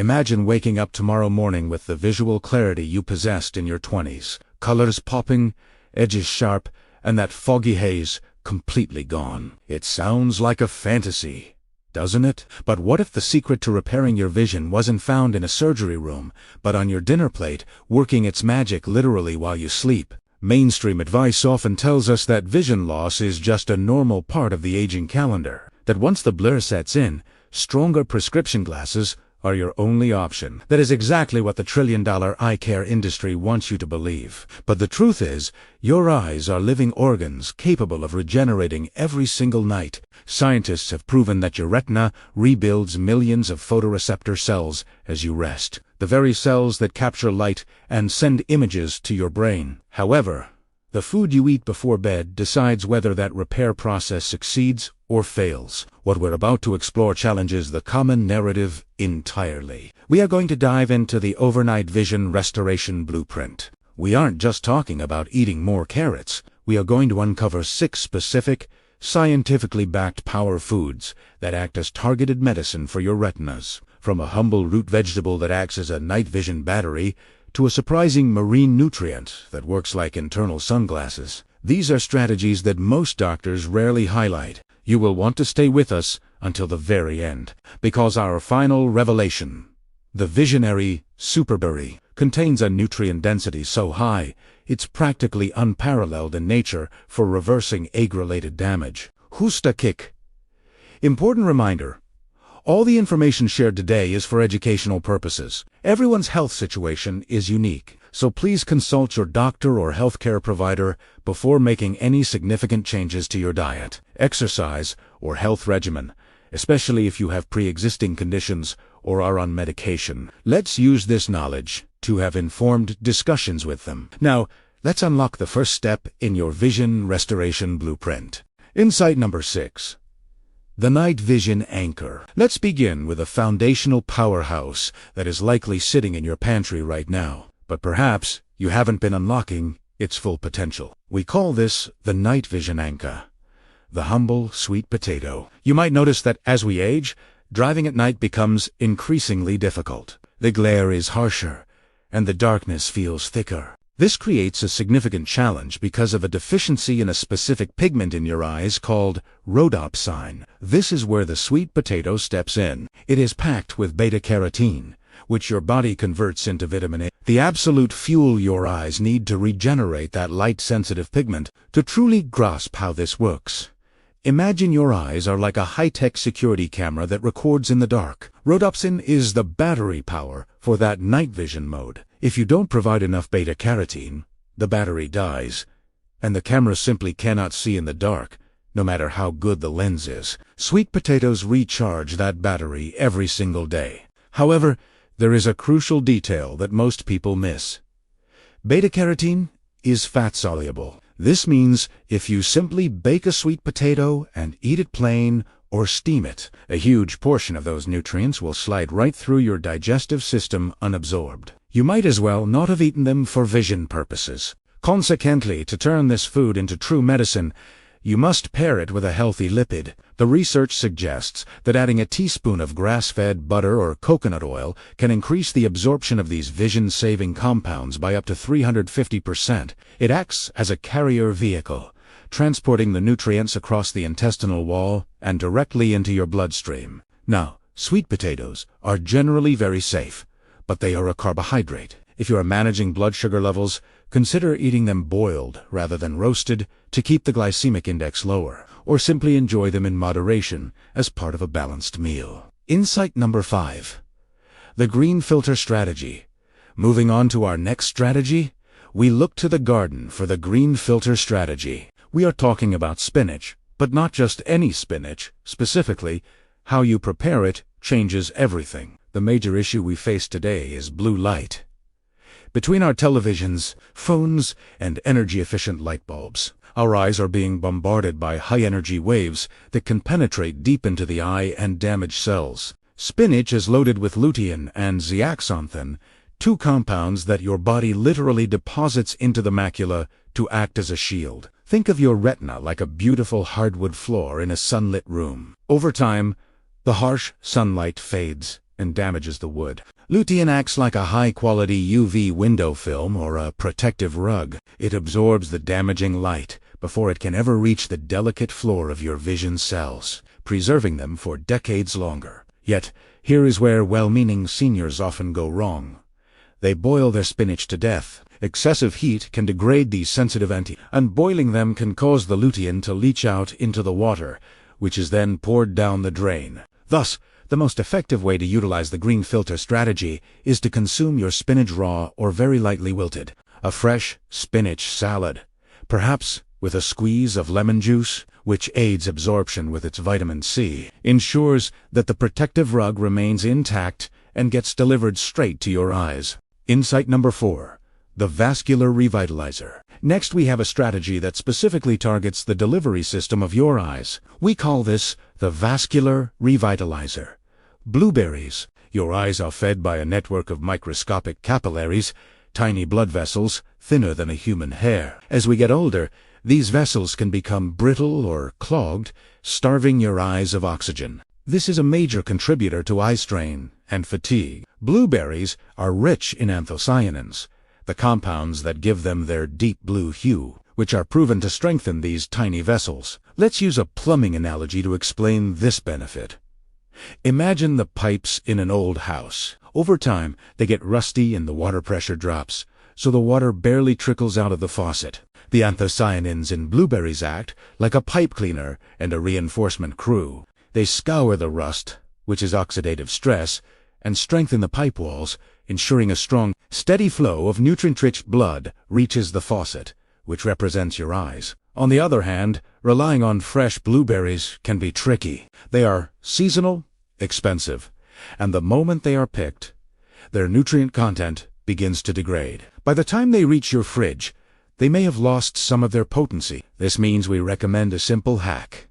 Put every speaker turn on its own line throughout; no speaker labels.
Imagine waking up tomorrow morning with the visual clarity you possessed in your 20s. Colors popping, edges sharp, and that foggy haze completely gone. It sounds like a fantasy, doesn't it? But what if the secret to repairing your vision wasn't found in a surgery room, but on your dinner plate, working its magic literally while you sleep? Mainstream advice often tells us that vision loss is just a normal part of the aging calendar, that once the blur sets in, stronger prescription glasses are your only option. That is exactly what the trillion-dollar eye care industry wants you to believe. But the truth is, your eyes are living organs capable of regenerating every single night. Scientists have proven that your retina rebuilds millions of photoreceptor cells as you rest, the very cells that capture light and send images to your brain. However, the food you eat before bed decides whether that repair process succeeds or fails. What we're about to explore challenges the common narrative entirely. We are going to dive into the overnight vision restoration blueprint. We aren't just talking about eating more carrots. We are going to uncover 6 specific, scientifically backed power foods that act as targeted medicine for your retinas. From a humble root vegetable that acts as a night vision battery to a surprising marine nutrient that works like internal sunglasses. These are strategies that most doctors rarely highlight. You will want to stay with us until the very end, because our final revelation, the visionary superberry, contains a nutrient density so high, it's practically unparalleled in nature for reversing age-related damage. Husta kick. Important reminder. All the information shared today is for educational purposes. Everyone's health situation is unique, so please consult your doctor or healthcare provider before making any significant changes to your diet, exercise, or health regimen, especially if you have pre-existing conditions or are on medication. Let's use this knowledge to have informed discussions with them. Now, let's unlock the first step in your vision restoration blueprint. Insight number 6. The night vision anchor. Let's begin with a foundational powerhouse that is likely sitting in your pantry right now, but perhaps you haven't been unlocking its full potential. We call this the night vision anchor, the humble sweet potato. You might notice that as we age, driving at night becomes increasingly difficult. The glare is harsher, and the darkness feels thicker. This creates a significant challenge because of a deficiency in a specific pigment in your eyes called rhodopsin. This is where the sweet potato steps in. It is packed with beta-carotene, which your body converts into vitamin A, the absolute fuel your eyes need to regenerate that light-sensitive pigment. To truly grasp how this works, imagine your eyes are like a high-tech security camera that records in the dark. Rhodopsin is the battery power for that night vision mode. If you don't provide enough beta-carotene, the battery dies, and the camera simply cannot see in the dark, no matter how good the lens is. Sweet potatoes recharge that battery every single day. However, there is a crucial detail that most people miss. Beta-carotene is fat-soluble. This means if you simply bake a sweet potato and eat it plain or steam it, a huge portion of those nutrients will slide right through your digestive system unabsorbed. You might as well not have eaten them for vision purposes. Consequently, to turn this food into true medicine, you must pair it with a healthy lipid. The research suggests that adding a teaspoon of grass-fed butter or coconut oil can increase the absorption of these vision-saving compounds by up to 350%. It acts as a carrier vehicle, transporting the nutrients across the intestinal wall and directly into your bloodstream. Now, sweet potatoes are generally very safe, but they are a carbohydrate. If you are managing blood sugar levels, consider eating them boiled rather than roasted to keep the glycemic index lower, or simply enjoy them in moderation as part of a balanced meal. Insight number 5. The green filter strategy. Moving on to our next strategy, we look to the garden for the green filter strategy. We are talking about spinach, but not just any spinach. Specifically, how you prepare it changes everything. The major issue we face today is blue light. Between our televisions, phones, and energy-efficient light bulbs, our eyes are being bombarded by high-energy waves that can penetrate deep into the eye and damage cells. Spinach is loaded with lutein and zeaxanthin, 2 compounds that your body literally deposits into the macula to act as a shield. Think of your retina like a beautiful hardwood floor in a sunlit room. Over time, the harsh sunlight fades, and damages the wood. Lutein acts like a high-quality UV window film or a protective rug. It absorbs the damaging light before it can ever reach the delicate floor of your vision cells, preserving them for decades longer. Yet, here is where well-meaning seniors often go wrong. They boil their spinach to death. Excessive heat can degrade these sensitive and boiling them can cause the lutein to leach out into the water, which is then poured down the drain. Thus, the most effective way to utilize the green filter strategy is to consume your spinach raw or very lightly wilted. A fresh spinach salad, perhaps with a squeeze of lemon juice, which aids absorption with its vitamin C, ensures that the protective rug remains intact and gets delivered straight to your eyes. Insight number 4. The Vascular Revitalizer. Next, we have a strategy that specifically targets the delivery system of your eyes. We call this the Vascular Revitalizer. Blueberries. Your eyes are fed by a network of microscopic capillaries, tiny blood vessels thinner than a human hair. As we get older, these vessels can become brittle or clogged, starving your eyes of oxygen. This is a major contributor to eye strain and fatigue. Blueberries are rich in anthocyanins, the compounds that give them their deep blue hue, which are proven to strengthen these tiny vessels. Let's use a plumbing analogy to explain this benefit. Imagine the pipes in an old house. Over time, they get rusty and the water pressure drops, so the water barely trickles out of the faucet. The anthocyanins in blueberries act like a pipe cleaner and a reinforcement crew. They scour the rust, which is oxidative stress, and strengthen the pipe walls, ensuring a strong, steady flow of nutrient-rich blood reaches the faucet, which represents your eyes. On the other hand, relying on fresh blueberries can be tricky. They are seasonal, expensive, and the moment they are picked, their nutrient content begins to degrade. By the time they reach your fridge, they may have lost some of their potency. This means we recommend a simple hack.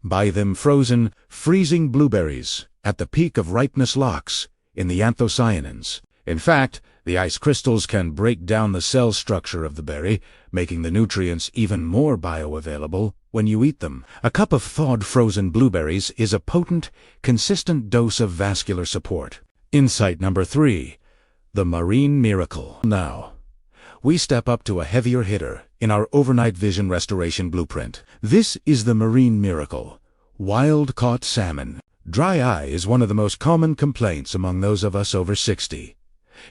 Buy them frozen, freezing blueberries at the peak of ripeness locks in the anthocyanins. In fact, the ice crystals can break down the cell structure of the berry, making the nutrients even more bioavailable when you eat them. A cup of thawed frozen blueberries is a potent, consistent dose of vascular support. Insight number 3. The Marine Miracle. Now, we step up to a heavier hitter in our overnight vision restoration blueprint. This is the Marine Miracle. Wild-caught salmon. Dry eye is one of the most common complaints among those of us over 60.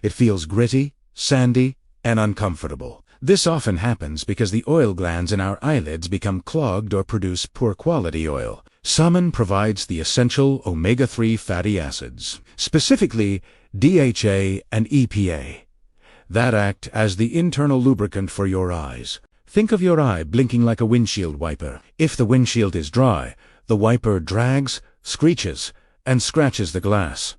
It feels gritty, sandy, and uncomfortable. This often happens because the oil glands in our eyelids become clogged or produce poor quality oil. Salmon provides the essential omega-3 fatty acids, specifically DHA and EPA, that act as the internal lubricant for your eyes. Think of your eye blinking like a windshield wiper. If the windshield is dry, the wiper drags, screeches, and scratches the glass.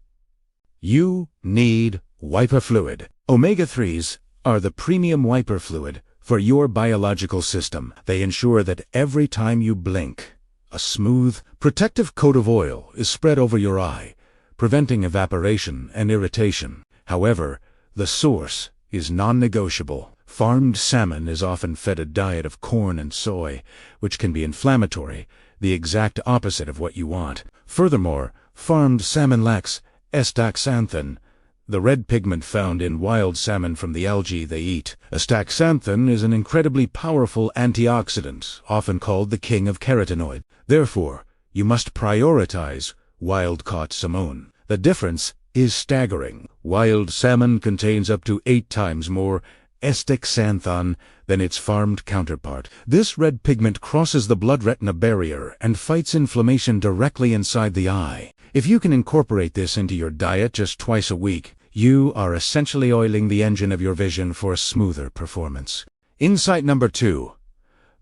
You need wiper fluid. Omega-3s are the premium wiper fluid for your biological system. They ensure that every time you blink, a smooth, protective coat of oil is spread over your eye, preventing evaporation and irritation. However, the source is non-negotiable. Farmed salmon is often fed a diet of corn and soy, which can be inflammatory, the exact opposite of what you want. Furthermore, farmed salmon lacks Astaxanthin, the red pigment found in wild salmon from the algae they eat. Astaxanthin is an incredibly powerful antioxidant, often called the king of carotenoids. Therefore, you must prioritize wild-caught salmon. The difference is staggering. Wild salmon contains up to 8 times more Astaxanthin than its farmed counterpart. This red pigment crosses the blood-retina barrier and fights inflammation directly inside the eye. If you can incorporate this into your diet just twice a week, you are essentially oiling the engine of your vision for a smoother performance. Insight number 2.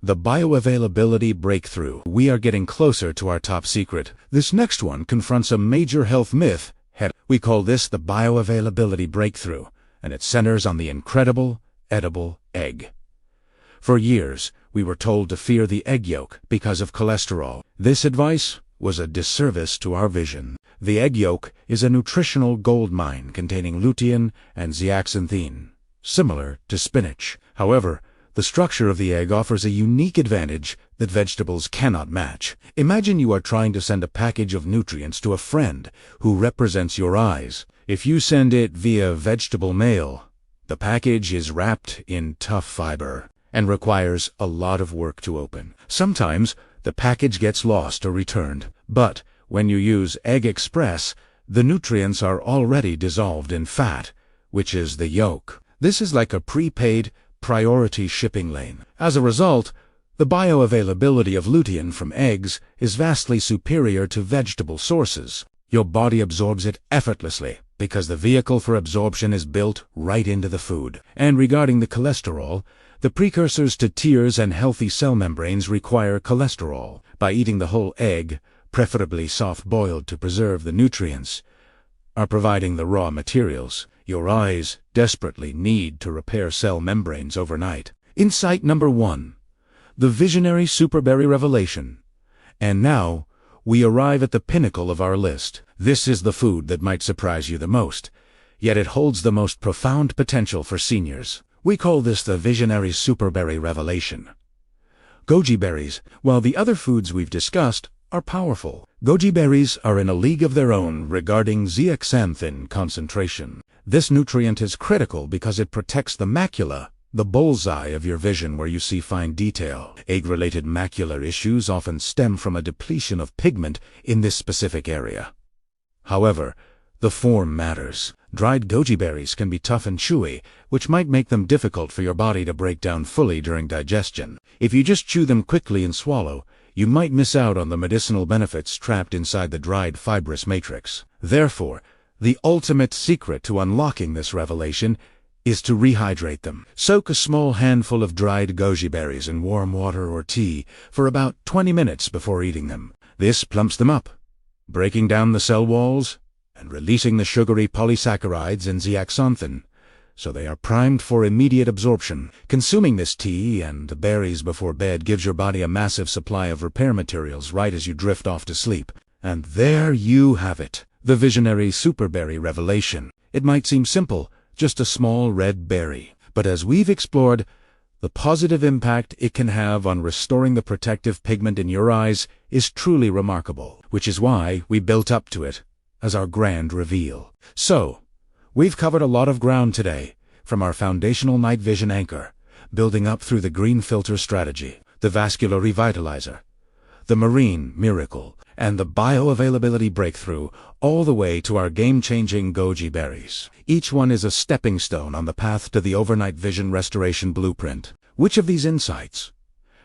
The bioavailability breakthrough. We are getting closer to our top secret. This next one confronts a major health myth. We call this the bioavailability breakthrough, and it centers on the incredible, edible egg. For years, we were told to fear the egg yolk because of cholesterol. This advice was a disservice to our vision. The egg yolk is a nutritional goldmine containing lutein and zeaxanthin, similar to spinach. However, The structure of the egg offers a unique advantage that vegetables cannot match. Imagine you are trying to send a package of nutrients to a friend who represents your eyes. If you send it via vegetable mail, the package is wrapped in tough fiber and requires a lot of work to open. Sometimes the package gets lost or returned, but when you use Egg Express, the nutrients are already dissolved in fat, which is the yolk. This is like a prepaid priority shipping lane. As a result, the bioavailability of lutein from eggs is vastly superior to vegetable sources. Your body absorbs it effortlessly because the vehicle for absorption is built right into the food. And regarding the cholesterol, the precursors to tears and healthy cell membranes require cholesterol. By eating the whole egg, preferably soft-boiled to preserve the nutrients, are providing the raw materials your eyes desperately need to repair cell membranes overnight. Insight number 1. The visionary superberry revelation. And now, we arrive at the pinnacle of our list. This is the food that might surprise you the most, yet it holds the most profound potential for seniors. We call this the visionary superberry revelation. Goji berries. While the other foods we've discussed are powerful, goji berries are in a league of their own regarding zeaxanthin concentration. This nutrient is critical because it protects the macula, the bullseye of your vision where you see fine detail. Age-related macular issues often stem from a depletion of pigment in this specific area. However, the form matters. Dried goji berries can be tough and chewy, which might make them difficult for your body to break down fully during digestion. If you just chew them quickly and swallow, you might miss out on the medicinal benefits trapped inside the dried fibrous matrix. Therefore, the ultimate secret to unlocking this revelation is to rehydrate them. Soak a small handful of dried goji berries in warm water or tea for about 20 minutes before eating them. This plumps them up, breaking down the cell walls and releasing the sugary polysaccharides in zeaxanthin, so they are primed for immediate absorption. Consuming this tea and the berries before bed gives your body a massive supply of repair materials right as you drift off to sleep. And there you have it, the visionary superberry revelation. It might seem simple, just a small red berry, but as we've explored, the positive impact it can have on restoring the protective pigment in your eyes is truly remarkable, which is why we built up to it as our grand reveal. So, we've covered a lot of ground today, from our foundational night vision anchor, building up through the green filter strategy, the vascular revitalizer, the marine miracle, and the bioavailability breakthrough, all the way to our game-changing goji berries. Each one is a stepping stone on the path to the overnight vision restoration blueprint. Which of these insights?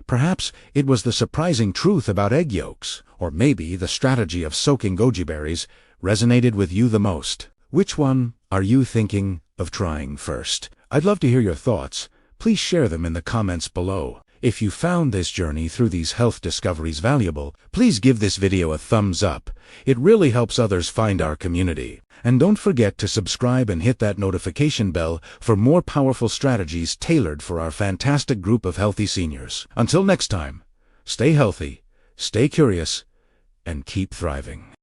Perhaps it was the surprising truth about egg yolks, or maybe the strategy of soaking goji berries resonated with you the most. Which one are you thinking of trying first? I'd love to hear your thoughts. Please share them in the comments below. If you found this journey through these health discoveries valuable, please give this video a thumbs up. It really helps others find our community. And don't forget to subscribe and hit that notification bell for more powerful strategies tailored for our fantastic group of healthy seniors. Until next time, stay healthy, stay curious, and keep thriving.